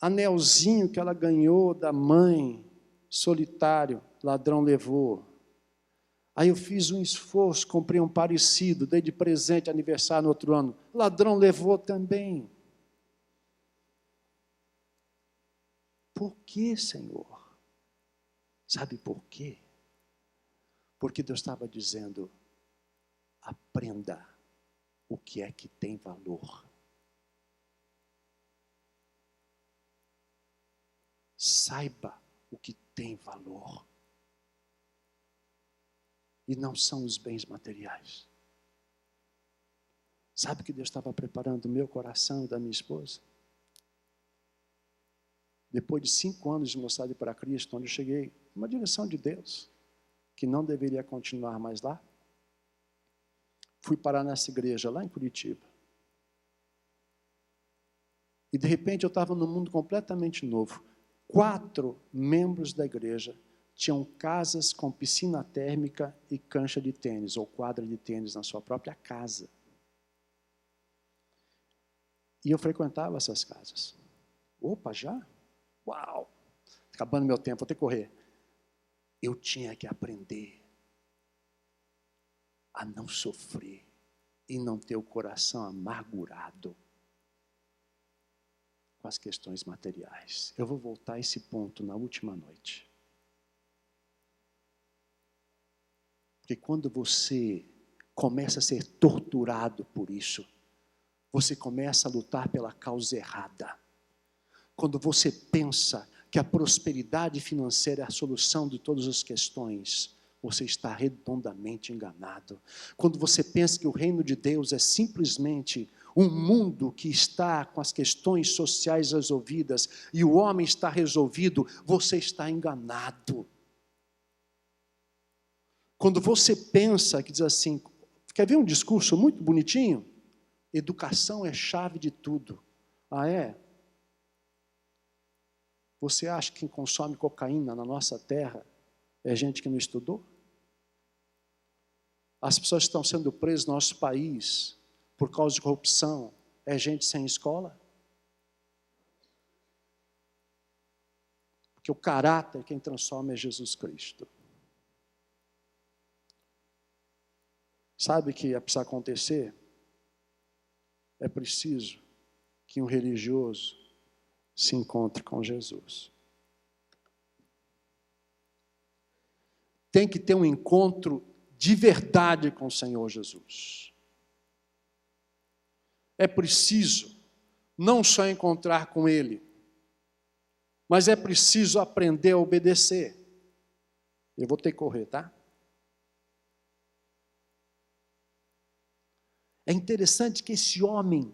Anelzinho que ela ganhou da mãe, solitário, ladrão levou. Aí eu fiz um esforço, comprei um parecido, dei de presente, aniversário no outro ano. Ladrão levou também. Por que, Senhor? Sabe por quê? Porque Deus estava dizendo, aprenda o que é que tem valor. Saiba o que tem valor. E não são os bens materiais. Sabe o que Deus estava preparando o meu coração e da minha esposa? Depois de 5 anos de Mocidade para Cristo, onde eu cheguei, uma direção de Deus, que não deveria continuar mais lá, fui parar nessa igreja lá em Curitiba. E de repente eu estava num mundo completamente novo. 4 membros da igreja tinham casas com piscina térmica e cancha de tênis, ou quadra de tênis na sua própria casa. E eu frequentava essas casas. Opa, já? Uau! Acabando meu tempo, vou ter que correr. Eu tinha que aprender a não sofrer e não ter o coração amargurado com as questões materiais. Eu vou voltar a esse ponto na última noite. Porque quando você começa a ser torturado por isso, você começa a lutar pela causa errada. Quando você pensa que a prosperidade financeira é a solução de todas as questões, você está redondamente enganado. Quando você pensa que o reino de Deus é simplesmente um mundo que está com as questões sociais resolvidas e o homem está resolvido, você está enganado. Quando você pensa que diz assim, quer ver um discurso muito bonitinho? Educação é chave de tudo. Ah, é? Você acha que quem consome cocaína na nossa terra é gente que não estudou? As pessoas que estão sendo presas no nosso país por causa de corrupção é gente sem escola? Porque o caráter quem transforma é Jesus Cristo. Sabe o que precisa acontecer? É preciso que um religioso se encontre com Jesus. Tem que ter um encontro de verdade com o Senhor Jesus. É preciso não só encontrar com Ele, mas é preciso aprender a obedecer. Eu vou ter que correr, tá? É interessante que esse homem,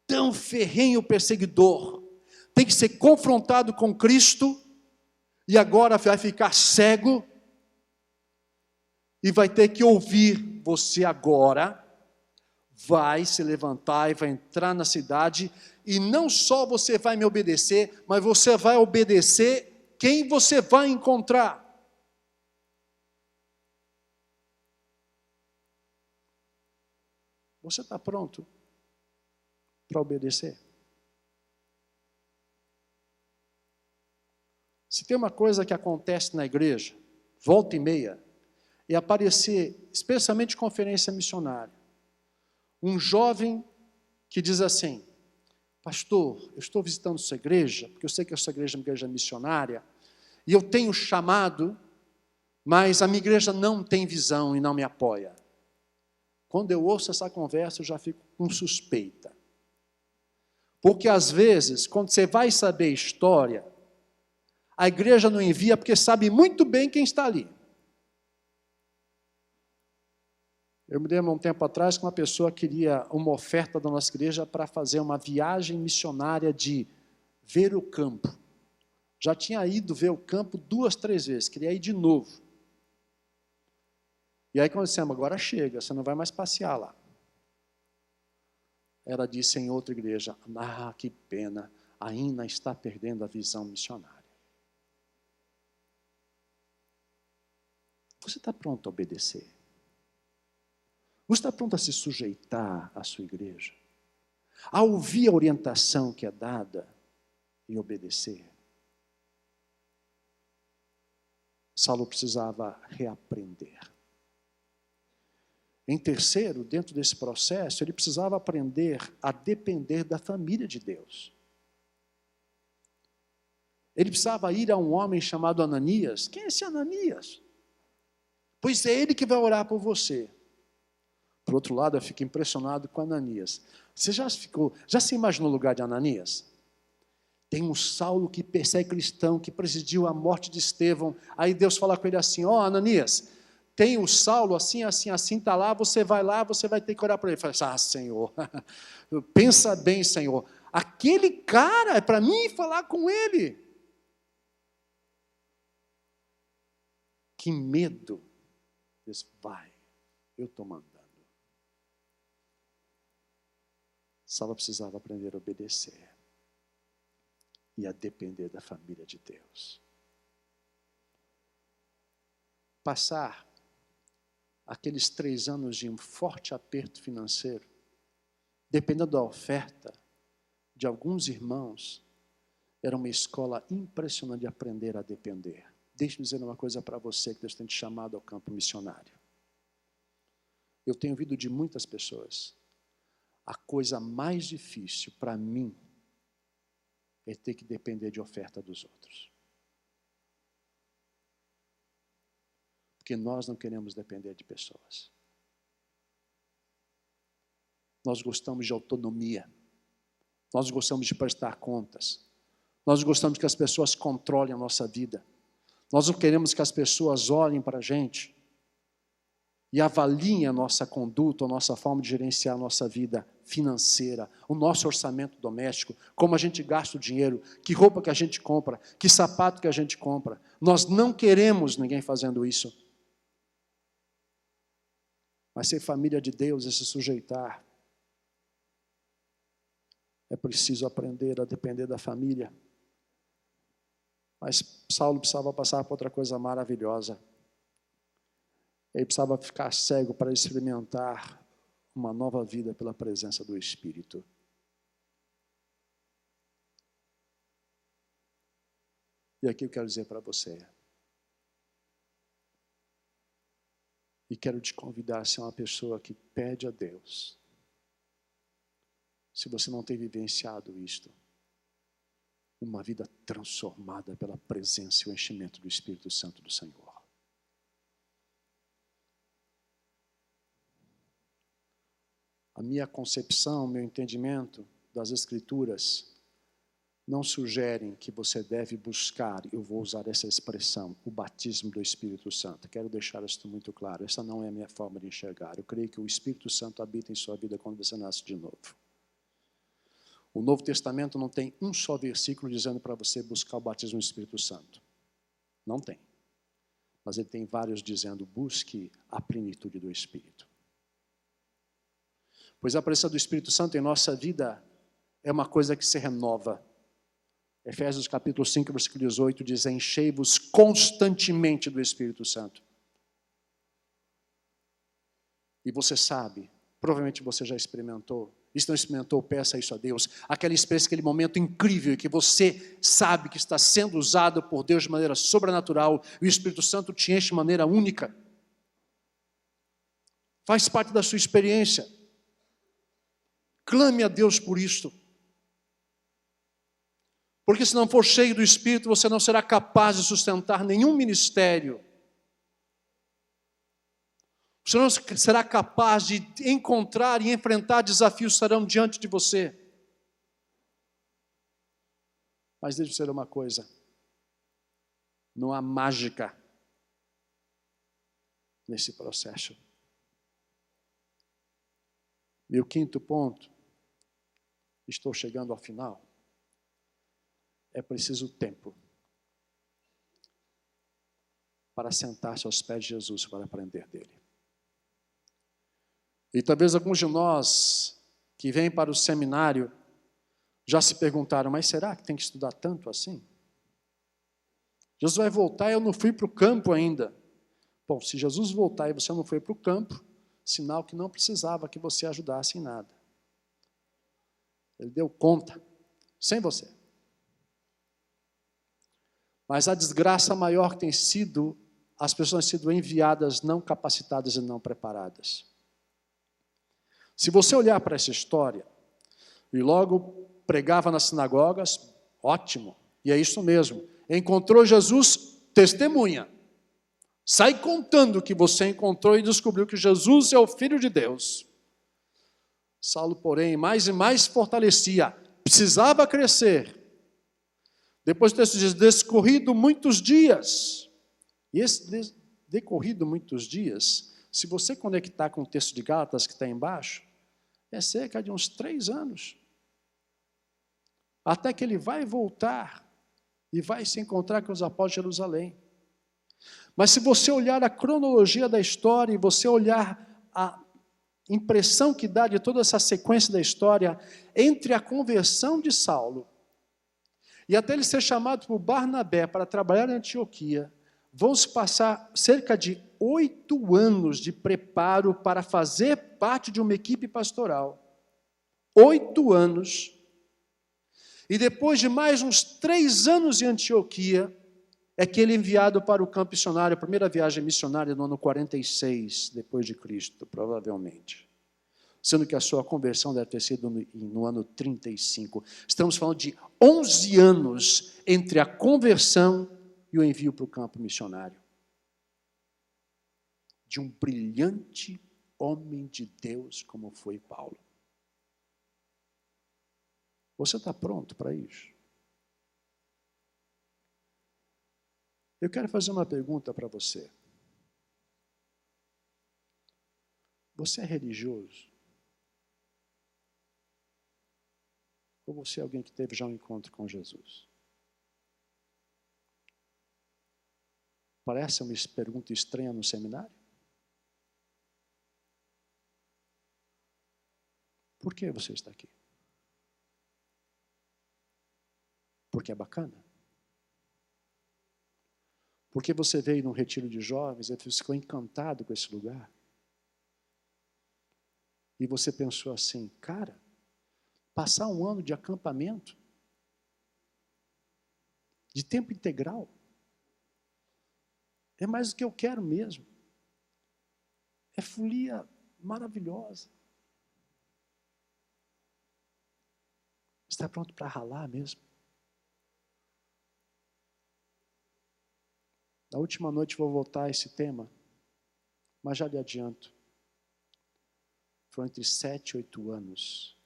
tão ferrenho perseguidor, tem que ser confrontado com Cristo, e agora vai ficar cego, e vai ter que ouvir: você agora vai se levantar e vai entrar na cidade, e não só você vai me obedecer, mas você vai obedecer quem você vai encontrar. Você está pronto para obedecer? Se tem uma coisa que acontece na igreja, volta e meia, é aparecer, especialmente em conferência missionária, um jovem que diz assim: pastor, eu estou visitando sua igreja, porque eu sei que a sua igreja é uma igreja missionária, e eu tenho chamado, mas a minha igreja não tem visão e não me apoia. Quando eu ouço essa conversa, eu já fico com suspeita. Porque às vezes, quando você vai saber história, a igreja não envia porque sabe muito bem quem está ali. Eu me lembro um tempo atrás que uma pessoa queria uma oferta da nossa igreja para fazer uma viagem missionária de ver o campo. Já tinha ido ver o campo 2, 3 vezes, queria ir de novo. E aí quando dissemos: agora chega, você não vai mais passear lá. Ela disse em outra igreja: ah, que pena, ainda está perdendo a visão missionária. Você está pronto a obedecer? Você está pronto a se sujeitar à sua igreja? A ouvir a orientação que é dada e obedecer? Saulo precisava reaprender. Em terceiro, dentro desse processo, ele precisava aprender a depender da família de Deus. Ele precisava ir a um homem chamado Ananias. Quem é esse Ananias? Pois é ele que vai orar por você. Por outro lado, eu fico impressionado com Ananias. Você já se imaginou no lugar de Ananias? Tem um Saulo que persegue cristão, que presidiu a morte de Estevão. Aí Deus fala com ele assim: ó, Ananias, tem o Saulo assim, assim, assim, está lá, você vai ter que orar por ele. Ele fala assim: ah, Senhor, pensa bem, Senhor, aquele cara é para mim falar com ele. Que medo. Deus vai. eu estou mandando. Saulo precisava aprender a obedecer e a depender da família de Deus. Passar aqueles 3 anos de um forte aperto financeiro, dependendo da oferta de alguns irmãos, era uma escola impressionante de aprender a depender. Deixe-me dizer uma coisa para você que Deus tem te chamado ao campo missionário. Eu tenho ouvido de muitas pessoas, a coisa mais difícil para mim é ter que depender de oferta dos outros. Porque nós não queremos depender de pessoas. Nós gostamos de autonomia. Nós gostamos de prestar contas. Nós gostamos que as pessoas controlem a nossa vida. Nós não queremos que as pessoas olhem para a gente e avaliem a nossa conduta, a nossa forma de gerenciar a nossa vida financeira, o nosso orçamento doméstico, como a gente gasta o dinheiro, que roupa que a gente compra, que sapato que a gente compra. Nós não queremos ninguém fazendo isso. Mas ser família de Deus é se sujeitar. É preciso aprender a depender da família. Mas Saulo precisava passar por outra coisa maravilhosa. Ele precisava ficar cego para experimentar uma nova vida pela presença do Espírito. E aqui eu quero dizer para você, e quero te convidar a ser uma pessoa que pede a Deus, se você não tem vivenciado isto, uma vida transformada pela presença e o enchimento do Espírito Santo do Senhor. A minha concepção, meu entendimento das Escrituras não sugerem que você deve buscar, eu vou usar essa expressão, o batismo do Espírito Santo. Quero deixar isso muito claro. Essa não é a minha forma de enxergar. Eu creio que o Espírito Santo habita em sua vida quando você nasce de novo. O Novo Testamento não tem um só versículo dizendo para você buscar o batismo do Espírito Santo. Não tem. Mas ele tem vários dizendo, busque a plenitude do Espírito. Pois a presença do Espírito Santo em nossa vida é uma coisa que se renova. Efésios capítulo 5, versículo 18 diz, enchei-vos constantemente do Espírito Santo. E você sabe, provavelmente você já experimentou, e se não experimentou, peça isso a Deus, aquela experiência, aquele momento incrível que você sabe que está sendo usado por Deus de maneira sobrenatural, e o Espírito Santo te enche de maneira única. Faz parte da sua experiência. Clame a Deus por isto. Porque se não for cheio do Espírito, você não será capaz de sustentar nenhum ministério. Você não será capaz de encontrar e enfrentar desafios que estarão diante de você. Mas deixa eu dizer uma coisa. Não há mágica nesse processo. Meu quinto ponto, estou chegando ao final. É preciso tempo para sentar-se aos pés de Jesus para aprender dele. E talvez alguns de nós que vêm para o seminário já se perguntaram, mas será que tem que estudar tanto assim? Jesus vai voltar e eu não fui para o campo ainda. Bom, se Jesus voltar e você não foi para o campo, sinal que não precisava que você ajudasse em nada. Ele deu conta, sem você. Mas a desgraça maior que tem sido, as pessoas têm sido enviadas não capacitadas e não preparadas. Se você olhar para essa história, e logo pregava nas sinagogas, ótimo, e é isso mesmo. Encontrou Jesus, testemunha. Sai contando o que você encontrou e descobriu que Jesus é o Filho de Deus. Saulo, porém, mais e mais fortalecia, precisava crescer. Depois o texto diz, descorrido muitos dias. E esse decorrido muitos dias, se você conectar com o texto de Gálatas que está embaixo, é cerca de uns 3 anos. Até que ele vai voltar e vai se encontrar com os apóstolos de Jerusalém. Mas se você olhar a cronologia da história e você olhar a impressão que dá de toda essa sequência da história, entre a conversão de Saulo e até ele ser chamado por Barnabé para trabalhar em Antioquia, vão se passar cerca de 8 anos de preparo para fazer parte de uma equipe pastoral. 8 anos. E depois de mais uns 3 anos em Antioquia, é que ele é enviado para o campo missionário, a primeira viagem missionária no ano 46, depois de Cristo, provavelmente. Sendo que a sua conversão deve ter sido no ano 35. Estamos falando de 11 anos entre a conversão e o envio para o campo missionário. De um brilhante homem de Deus como foi Paulo. Você está pronto para isso? Eu quero fazer uma pergunta para você. Você é religioso? Ou você é alguém que teve já um encontro com Jesus? Parece uma pergunta estranha no seminário? Por que você está aqui? Porque é bacana? Porque você veio num retiro de jovens e você ficou encantado com esse lugar? E você pensou assim, cara, passar um ano de acampamento, de tempo integral, é mais do que eu quero mesmo. É folia maravilhosa. Está pronto para ralar mesmo? Na última noite vou voltar a esse tema, mas já lhe adianto. Foram entre 7 e 8 anos,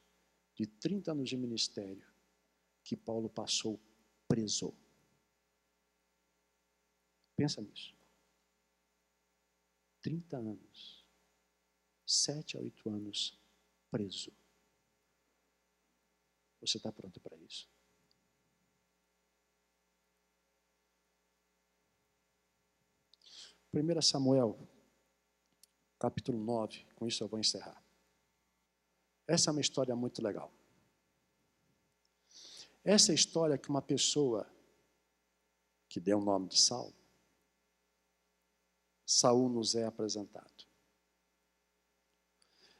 de 30 anos de ministério, que Paulo passou preso. Pensa nisso. 30 anos, 7 a 8 anos preso. Você está pronto para isso? 1 Samuel, capítulo 9, com isso eu vou encerrar. Essa é uma história muito legal. Essa é a história que uma pessoa que deu o nome de Saulo, Saul nos é apresentado.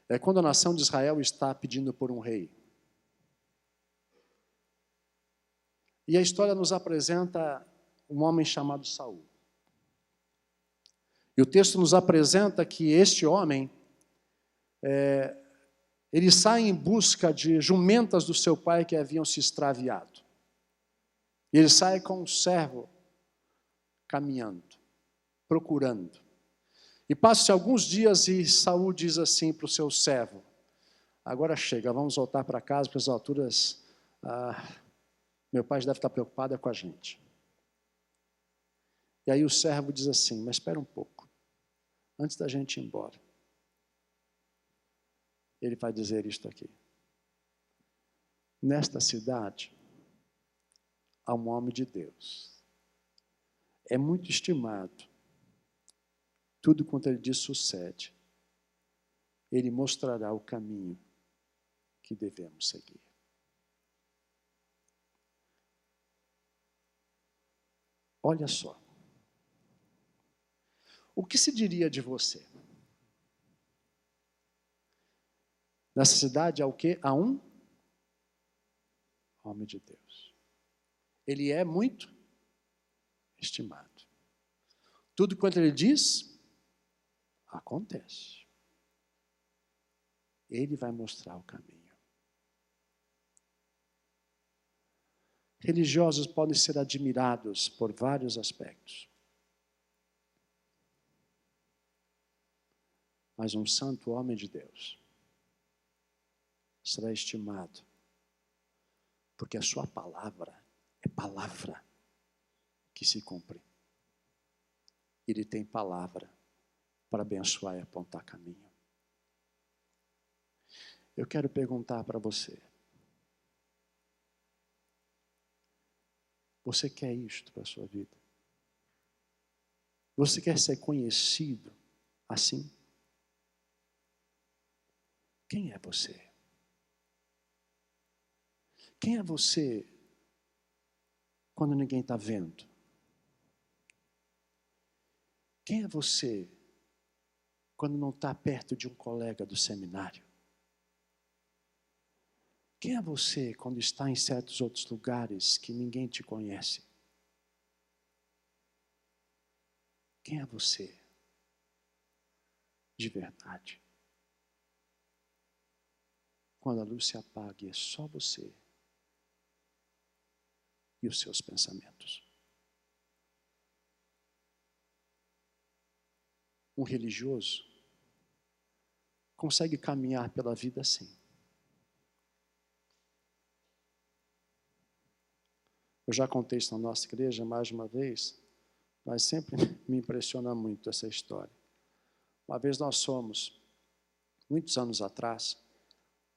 É quando a nação de Israel está pedindo por um rei. E a história nos apresenta um homem chamado Saul. E o texto nos apresenta que este homem, ele sai em busca de jumentas do seu pai que haviam se extraviado. E ele sai com um servo caminhando, procurando. E passam-se alguns dias e Saul diz assim para o seu servo, agora chega, vamos voltar para casa, para as alturas, meu pai deve estar preocupado com a gente. E aí o servo diz assim, mas espera um pouco, antes da gente ir embora. Ele vai dizer isto aqui. Nesta cidade, há um homem de Deus. É muito estimado. Tudo quanto ele diz sucede. Ele mostrará o caminho que devemos seguir. Olha só. O que se diria de você? Nessa cidade há o quê? Há um homem de Deus. Ele é muito estimado. Tudo quanto ele diz, acontece. Ele vai mostrar o caminho. Religiosos podem ser admirados por vários aspectos. Mas um santo homem de Deus será estimado, porque a sua palavra é palavra que se cumpre. Ele tem palavra para abençoar e apontar caminho. Eu quero perguntar para você. Você quer isto para a sua vida? Você quer ser conhecido assim? Quem é você? Quem é você quando ninguém está vendo? Quem é você quando não está perto de um colega do seminário? Quem é você quando está em certos outros lugares que ninguém te conhece? Quem é você de verdade? Quando a luz se apaga e é só você e os seus pensamentos. Um religioso consegue caminhar pela vida assim. Eu já contei isso na nossa igreja mais uma vez, mas sempre me impressiona muito essa história. Uma vez nós fomos, muitos anos atrás,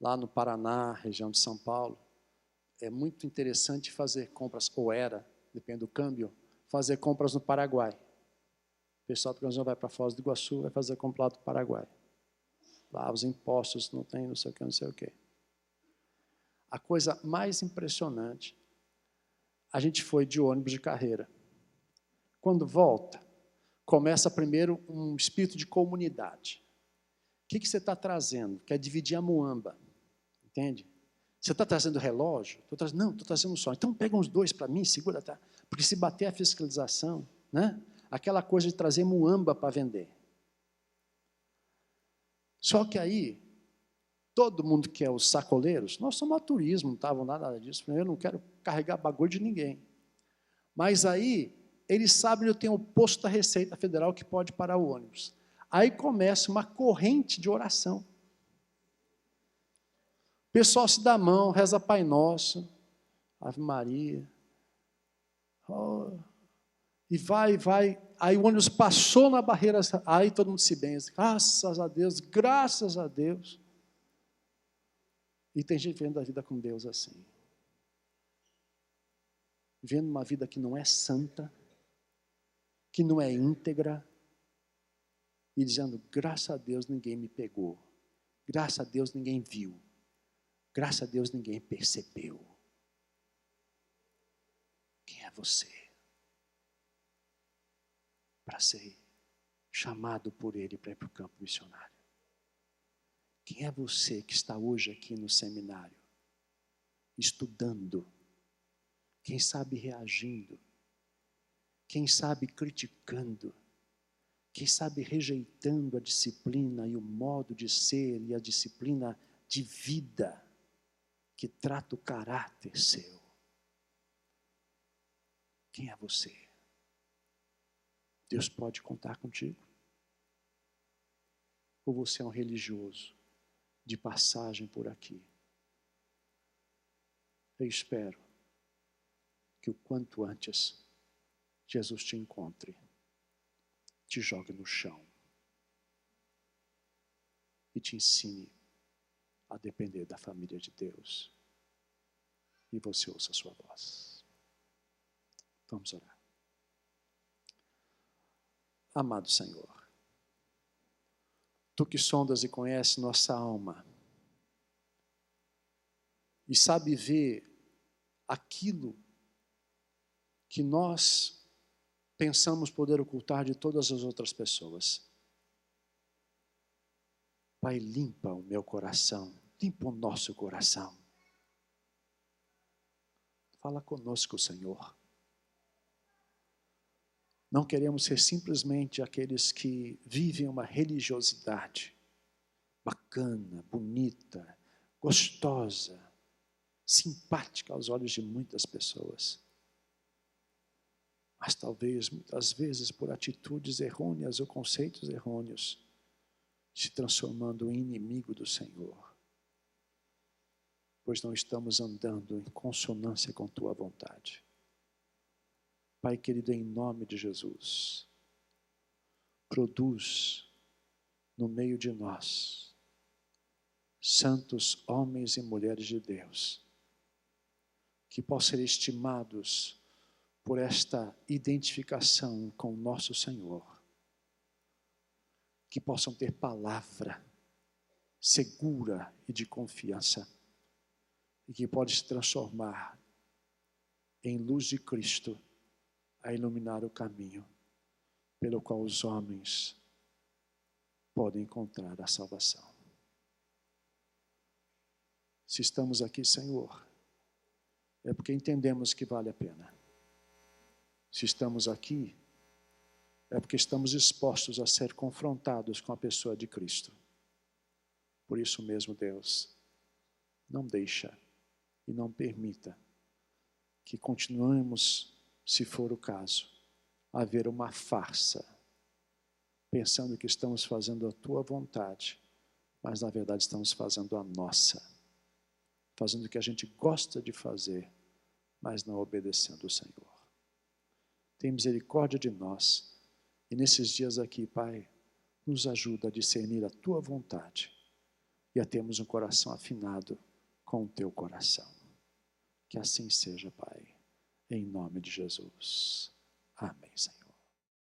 lá no Paraná, região de São Paulo. É muito interessante fazer compras, ou era, depende do câmbio, fazer compras no Paraguai. O pessoal do Brasil vai para Foz do Iguaçu, vai fazer compra lá do Paraguai. Lá os impostos não tem não sei o que, não sei o que. A coisa mais impressionante, a gente foi de ônibus de carreira. Quando volta, começa primeiro um espírito de comunidade. O que você está trazendo? Quer dividir a muamba, entende? Você está trazendo relógio? Não, estou trazendo só. Então pega uns 2 para mim, segura, tá? Porque se bater a fiscalização, né? Aquela coisa de trazer muamba para vender. Só que aí, todo mundo que é os sacoleiros, nós somos a turismo, não estavam nada disso. Eu não quero carregar bagulho de ninguém. Mas aí, eles sabem que eu tenho o posto da Receita Federal que pode parar o ônibus. Aí começa uma corrente de oração. O pessoal se dá a mão, reza Pai Nosso, Ave Maria. Oh, e vai. Aí o ônibus passou na barreira, aí todo mundo se benze. Graças a Deus, graças a Deus. E tem gente vivendo a vida com Deus assim. Vivendo uma vida que não é santa, que não é íntegra, e dizendo, graças a Deus ninguém me pegou. Graças a Deus ninguém viu. Graças a Deus ninguém percebeu. Quem é você? Para ser chamado por Ele para ir para o campo missionário. Quem é você que está hoje aqui no seminário, estudando, quem sabe reagindo, quem sabe criticando, quem sabe rejeitando a disciplina e o modo de ser e a disciplina de vida que trata o caráter seu? Quem é você? Deus pode contar contigo? Ou você é um religioso de passagem por aqui? Eu espero que o quanto antes Jesus te encontre, te jogue no chão e te ensine a depender da família de Deus. E você ouça a sua voz. Vamos orar. Amado Senhor, Tu que sondas e conheces nossa alma, e sabe ver aquilo que nós pensamos poder ocultar de todas as outras pessoas. Pai, limpa o meu coração, limpa o nosso coração. Fala conosco, Senhor. Não queremos ser simplesmente aqueles que vivem uma religiosidade bacana, bonita, gostosa, simpática aos olhos de muitas pessoas. Mas talvez, muitas vezes, por atitudes errôneas ou conceitos errôneos, se transformando em inimigo do Senhor, pois não estamos andando em consonância com Tua vontade. Pai querido, em nome de Jesus, produz no meio de nós santos homens e mulheres de Deus, que possam ser estimados por esta identificação com o nosso Senhor, que possam ter palavra, segura e de confiança, e que pode se transformar em luz de Cristo a iluminar o caminho pelo qual os homens podem encontrar a salvação. Se estamos aqui, Senhor, é porque entendemos que vale a pena. Se estamos aqui, é porque estamos expostos a ser confrontados com a pessoa de Cristo. Por isso mesmo, Deus, não deixa e não permita que continuemos, se for o caso, a ver uma farsa, pensando que estamos fazendo a tua vontade, mas na verdade estamos fazendo a nossa, fazendo o que a gente gosta de fazer, mas não obedecendo o Senhor. Tem misericórdia de nós, e nesses dias aqui, Pai, nos ajuda a discernir a tua vontade e a termos um coração afinado com o teu coração. Que assim seja, Pai, em nome de Jesus. Amém, Senhor.